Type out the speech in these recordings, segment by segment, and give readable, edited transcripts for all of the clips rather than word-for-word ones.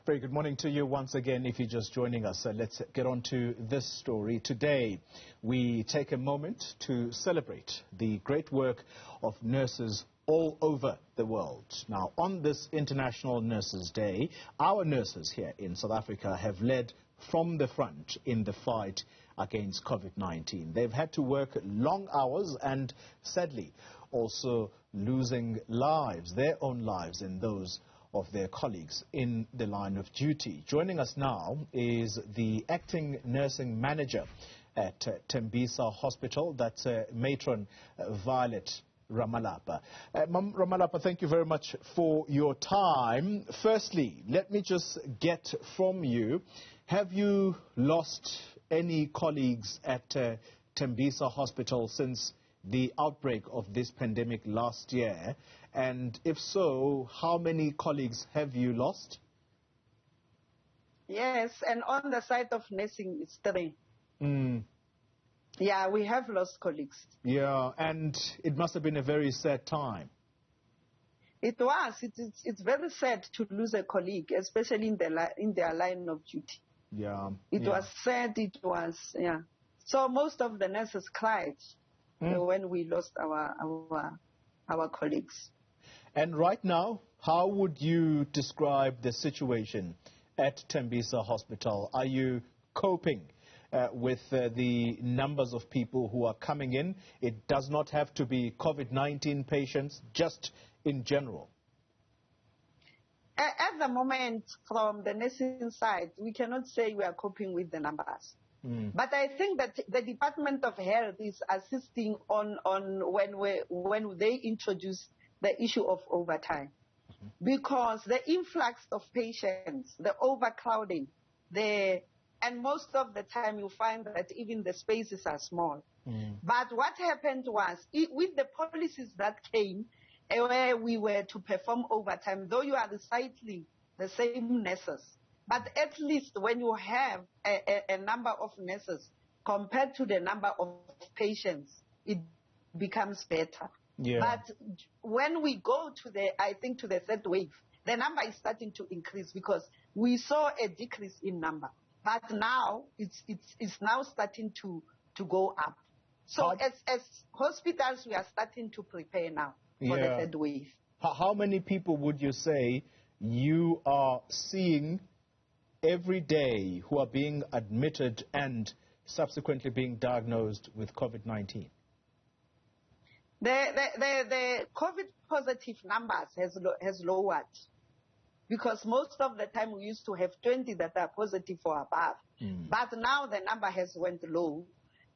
Very good morning to you once again. If you're just joining us, let's get on to this story. Today, we take a moment to celebrate the great work of nurses all over the world. Now, on this International Nurses Day, our nurses here in South Africa have led from the front in the fight against COVID-19. They've had to work long hours and, sadly, also losing lives, their own lives and those of their colleagues in the line of duty. Joining us now is the acting nursing manager at Tembisa Hospital. That's Matron Violet Ramalapa. Ramalapa, thank you very much for your time. Firstly, let me just get from you, have you lost any colleagues at Tembisa Hospital since the outbreak of this pandemic last year? And if so, how many colleagues have you lost? Yes, and on the side of nursing, it's 3. Yeah, we have lost colleagues. Yeah, and it must have been a very sad time. It was. It's very sad to lose a colleague, especially in their line of duty. Yeah. It was sad. It was, yeah. So most of the nurses cried when we lost our colleagues. And right now, how would you describe the situation at Tembisa Hospital? Are you coping with the numbers of people who are coming in? It does not have to be COVID-19 patients, just in general. At the moment, from the nursing side, we cannot say we are coping with the numbers. But I think that the Department of Health is assisting on when they introduce the issue of overtime. Because the influx of patients, the overcrowding, and most of the time you find that even the spaces are small. But what happened was, with the policies that came, where we were to perform overtime, though you are recycling the same nurses, but at least when you have a number of nurses compared to the number of patients, it becomes better. Yeah. But when we go to the third wave, the number is starting to increase because we saw a decrease in number. But now it's now starting to go up. So as hospitals, we are starting to prepare now for the third wave. How many people would you say you are seeing every day who are being admitted and subsequently being diagnosed with COVID-19? The COVID positive numbers has lowered because most of the time we used to have 20 that are positive or above. But now the number has went low,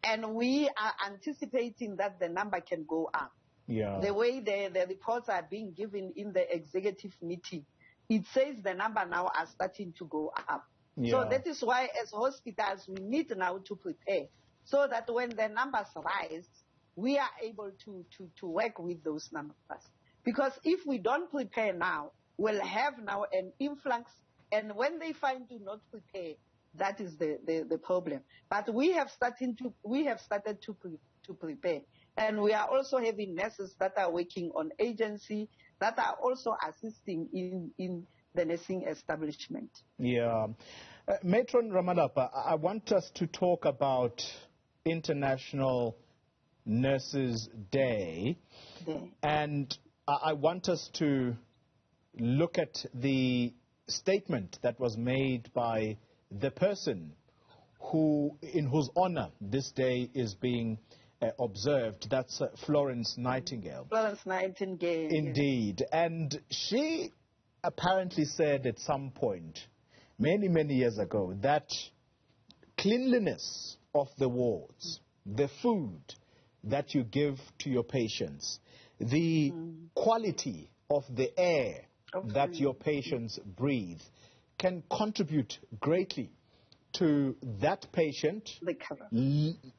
and we are anticipating that the number can go up. Yeah. The way the reports are being given in the executive meeting, it says the number now are starting to go up. Yeah. So that is why as hospitals we need now to prepare so that when the numbers rise, we are able to work with those numbers. Because if we don't prepare now, we'll have now an influx, and when they find to not prepare, that is the problem. But we have started to prepare. And we are also having nurses that are working on agency that are also assisting in the nursing establishment. Yeah. Matron Ramalapa, I want us to talk about International Nurses Day. And I want us to look at the statement that was made by the person in whose honor this day is being observed. That's Florence Nightingale. Florence Nightingale. Indeed. Yes. And she apparently said at some point, many, many years ago, that cleanliness of the wards, the food that you give to your patients, the quality of the air that your patients breathe can contribute greatly to that patient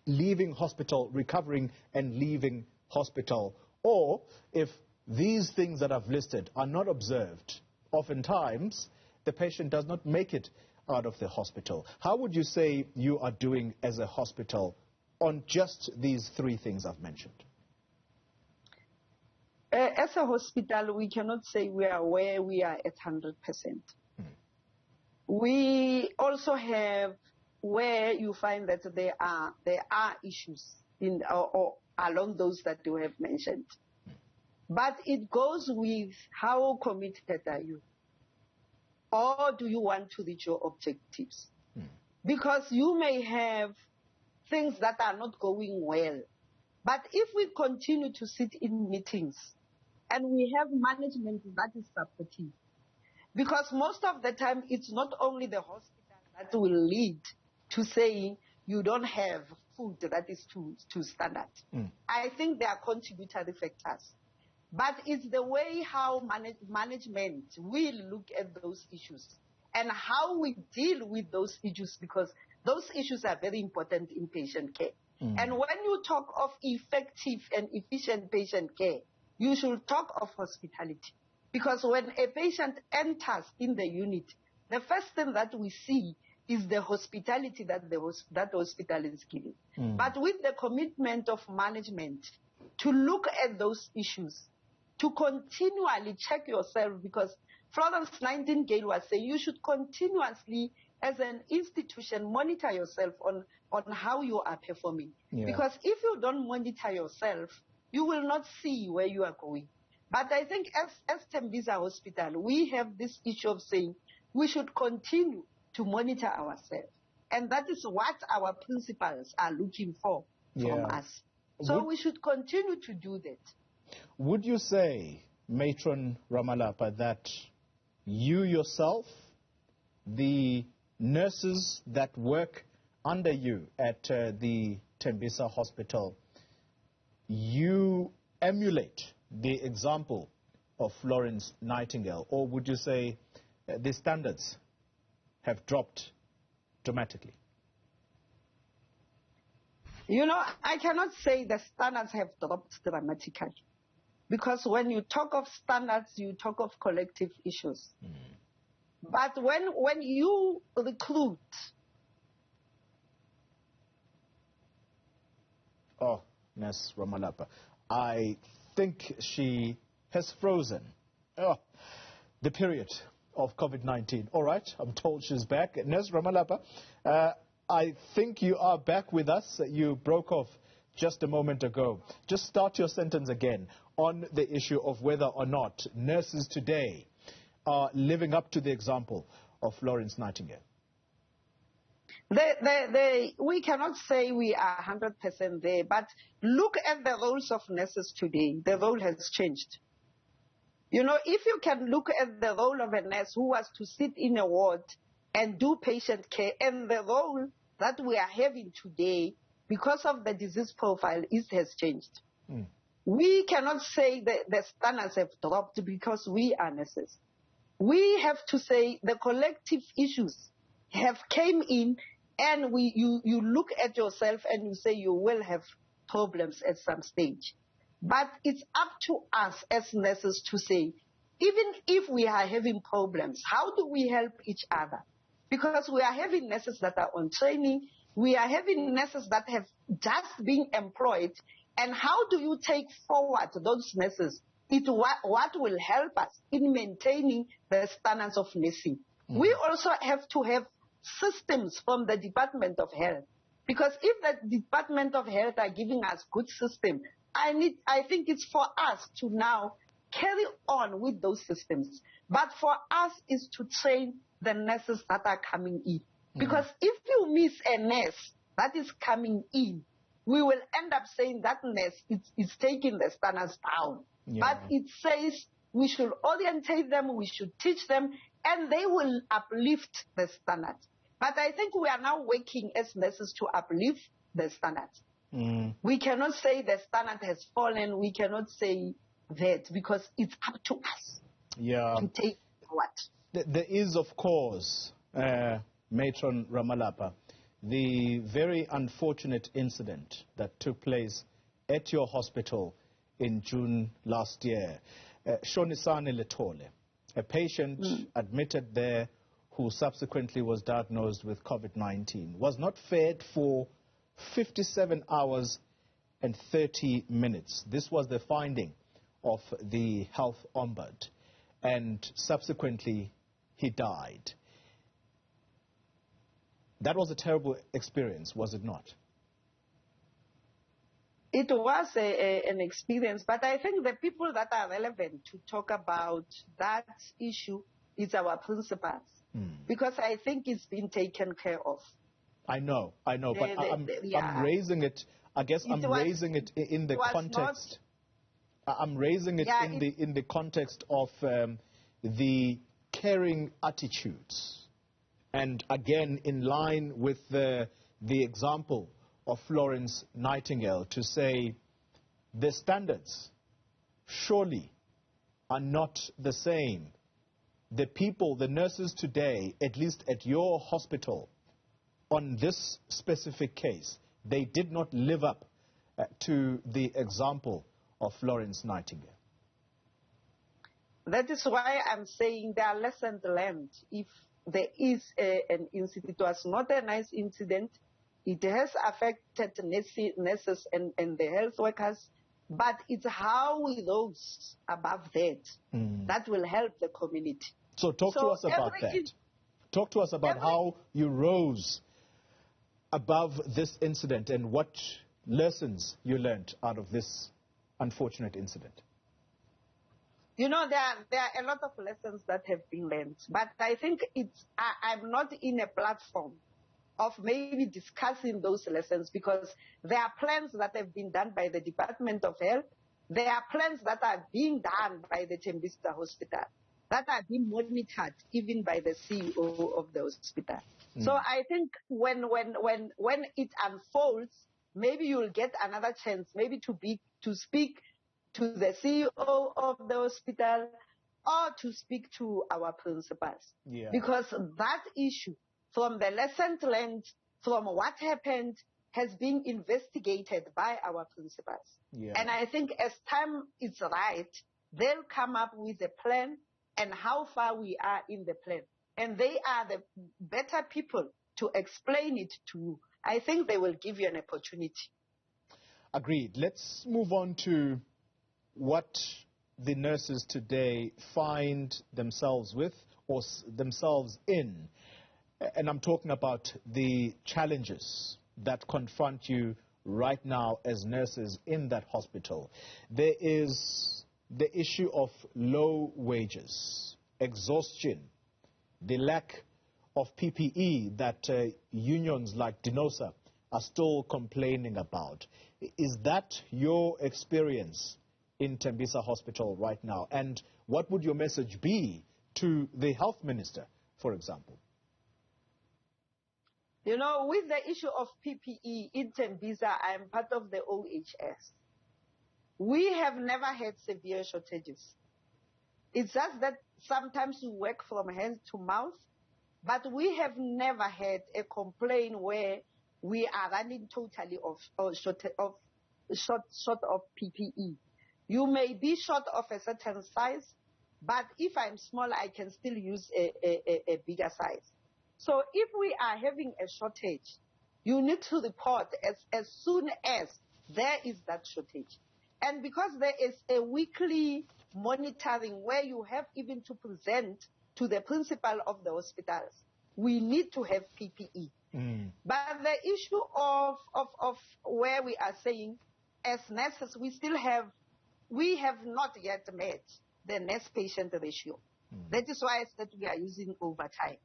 leaving hospital, recovering and leaving hospital. Or if these things that I've listed are not observed, oftentimes the patient does not make it out of the hospital. How would you say you are doing as a hospital on just these 3 things I've mentioned? As a hospital, we cannot say we are where we are at 100%. We also have where you find that there are issues in or along those that you have mentioned. But it goes with how committed are you? Or do you want to reach your objectives? Because you may have things that are not going well. But if we continue to sit in meetings and we have management that is supportive, because most of the time it's not only the hospital that will lead to saying you don't have food that is to standard. I think there are contributory factors. But it's the way how management will look at those issues and how we deal with those issues, because those issues are very important in patient care. And when you talk of effective and efficient patient care, you should talk of hospitality. Because when a patient enters in the unit, the first thing that we see is the hospitality that that hospital is giving. But with the commitment of management to look at those issues, to continually check yourself, because Florence Nightingale was saying you should continuously, as an institution, monitor yourself on how you are performing. Because if you don't monitor yourself, you will not see where you are going. But I think as Tembisa Hospital, we have this issue of saying we should continue to monitor ourselves. And that is what our principals are looking for from us. So we should continue to do that. Would you say, Matron Ramalapa, that you yourself, the nurses that work under you at the Tembisa Hospital, you emulate the example of Florence Nightingale, or would you say the standards have dropped dramatically? You know, I cannot say the standards have dropped dramatically, because when you talk of standards, you talk of collective issues. But when you recruit... Oh, Nurse Ramalapa, I think she has frozen. Oh, the period of COVID-19. All right, I'm told she's back. Nurse Ramalapa, I think you are back with us. You broke off just a moment ago. Just start your sentence again on the issue of whether or not nurses today are living up to the example of Florence Nightingale. We cannot say we are 100% there, but look at the roles of nurses today. The role has changed. You know, if you can look at the role of a nurse who was to sit in a ward and do patient care, and the role that we are having today, because of the disease profile, it has changed. We cannot say that the standards have dropped because we are nurses. We have to say the collective issues have came in, and you look at yourself and you say you will have problems at some stage. But it's up to us as nurses to say, even if we are having problems, how do we help each other? Because we are having nurses that are on training, we are having nurses that have just been employed, and how do you take forward those nurses? What will help us in maintaining the standards of nursing? We also have to have systems from the Department of Health, because if the Department of Health are giving us good system, I think it's for us to now carry on with those systems. But for us is to train the nurses that are coming in. Because if you miss a nurse that is coming in, we will end up saying that nurse is taking the standards down. But it says we should orientate them, we should teach them, and they will uplift the standards. But I think we are now working as nurses to uplift the standards. We cannot say the standard has fallen. We cannot say that, because it's up to us to take what. There is, of course, Matron Ramalapa, the very unfortunate incident that took place at your hospital in June last year. Shonisane Letole, a patient admitted there who subsequently was diagnosed with COVID-19, was not fed for 57 hours and 30 minutes. This was the finding of the health ombud, and subsequently he died. That was a terrible experience, was it not? It was an experience, but I think the people that are relevant to talk about that issue is our principals, because I think it's been taken care of. I know, but I'm raising it. I guess I'm raising it in the context. I'm raising it in the context of the caring attitudes, and again in line with the example of Florence Nightingale, to say the standards surely are not the same. The people, the nurses today, at least at your hospital, on this specific case, they did not live up to the example of Florence Nightingale. That is why I'm saying there are lessons learned. If there is an incident, it was not a nice incident. It has affected nurses and the health workers, but it's how we rose above that that will help the community. So talk to us about that. Talk to us about how you rose above this incident and what lessons you learned out of this unfortunate incident. You know, there are a lot of lessons that have been learned, but I think I'm not in a platform of maybe discussing those lessons, because there are plans that have been done by the Department of Health. There are plans that are being done by the Tembisa Hospital that are being monitored even by the CEO of the hospital. So I think when it unfolds, maybe you'll get another chance, maybe to speak to the CEO of the hospital or to speak to our principals. Yeah. Because that issue, from the lessons learned, from what happened, has been investigated by our principals. Yeah. And I think as time is right, they'll come up with a plan and how far we are in the plan. And they are the better people to explain it to you. I think they will give you an opportunity. Agreed. Let's move on to what the nurses today find themselves with or themselves in. And I'm talking about the challenges that confront you right now as nurses in that hospital. There is the issue of low wages, exhaustion, the lack of PPE that unions like DINOSA are still complaining about. Is that your experience in Tembisa Hospital right now? And what would your message be to the health minister, for example? You know, with the issue of PPE in Tembisa, I am part of the OHS. We have never had severe shortages. It's just that sometimes we work from hand to mouth, but we have never had a complaint where we are running totally short of PPE. You may be short of a certain size, but if I'm small, I can still use a bigger size. So if we are having a shortage, you need to report as soon as there is that shortage. And because there is a weekly monitoring where you have even to present to the principal of the hospitals, we need to have PPE. But the issue of where we are saying, as nurses, we have not yet met the nurse-patient ratio. That is why I said we are using overtime.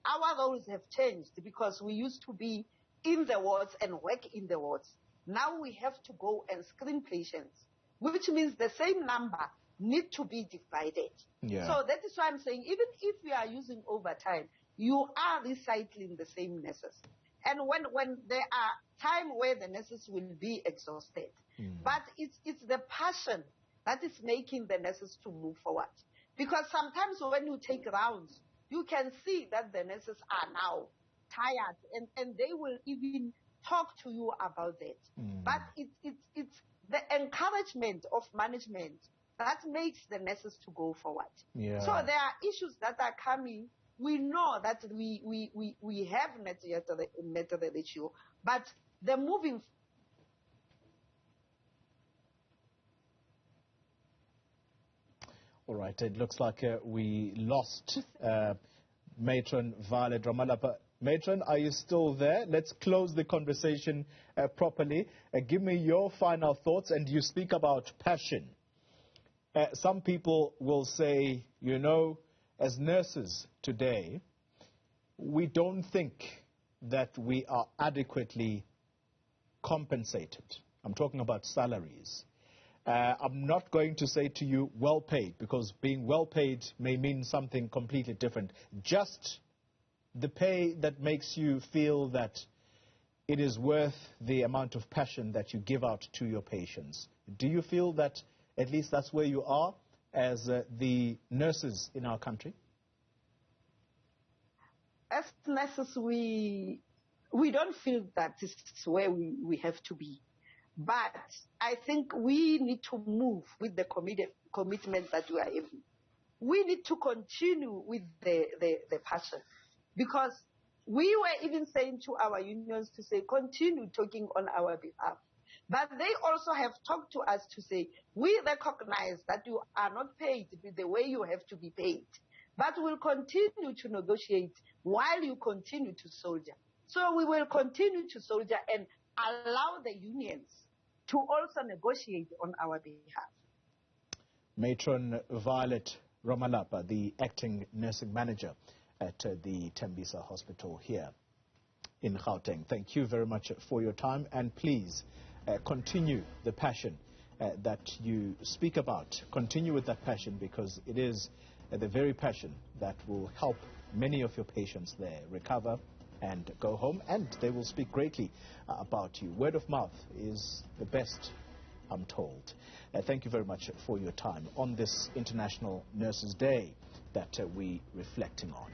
Our roles have changed because we used to be in the wards and work in the wards. Now we have to go and screen patients, which means the same number need to be divided. Yeah. So that is why I'm saying, even if we are using overtime, you are recycling the same nurses. And when there are times where the nurses will be exhausted, but it's the passion that is making the nurses to move forward. Because sometimes when you take rounds, you can see that the nurses are now tired, and they will even talk to you about that. But it's the encouragement of management that makes the nurses to go forward. Yeah. So there are issues that are coming. We know that we have met the ratio, but the moving. All right, it looks like we lost Matron Violet Ramalapa. Matron, are you still there? Let's close the conversation properly. Give me your final thoughts, and you speak about passion. Some people will say, you know, as nurses today, we don't think that we are adequately compensated. I'm talking about salaries. I'm not going to say to you well paid, because being well paid may mean something completely different. Just the pay that makes you feel that it is worth the amount of passion that you give out to your patients. Do you feel that at least that's where you are as the nurses in our country? As nurses, we don't feel that is where we have to be. But I think we need to move with the commitment that we are having. We need to continue with the passion, because we were even saying to our unions to say, continue talking on our behalf. But they also have talked to us to say, we recognize that you are not paid the way you have to be paid, but we'll continue to negotiate while you continue to soldier. So we will continue to soldier and allow the unions to also negotiate on our behalf. Matron Violet Ramalapa, the acting nursing manager at the Tembisa Hospital here in Gauteng. Thank you very much for your time, and please continue the passion that you speak about. Continue with that passion, because it is the very passion that will help many of your patients there recover and go home, and they will speak greatly about you. Word of mouth is the best, I'm told. Thank you very much for your time on this International Nurses Day that we're reflecting on.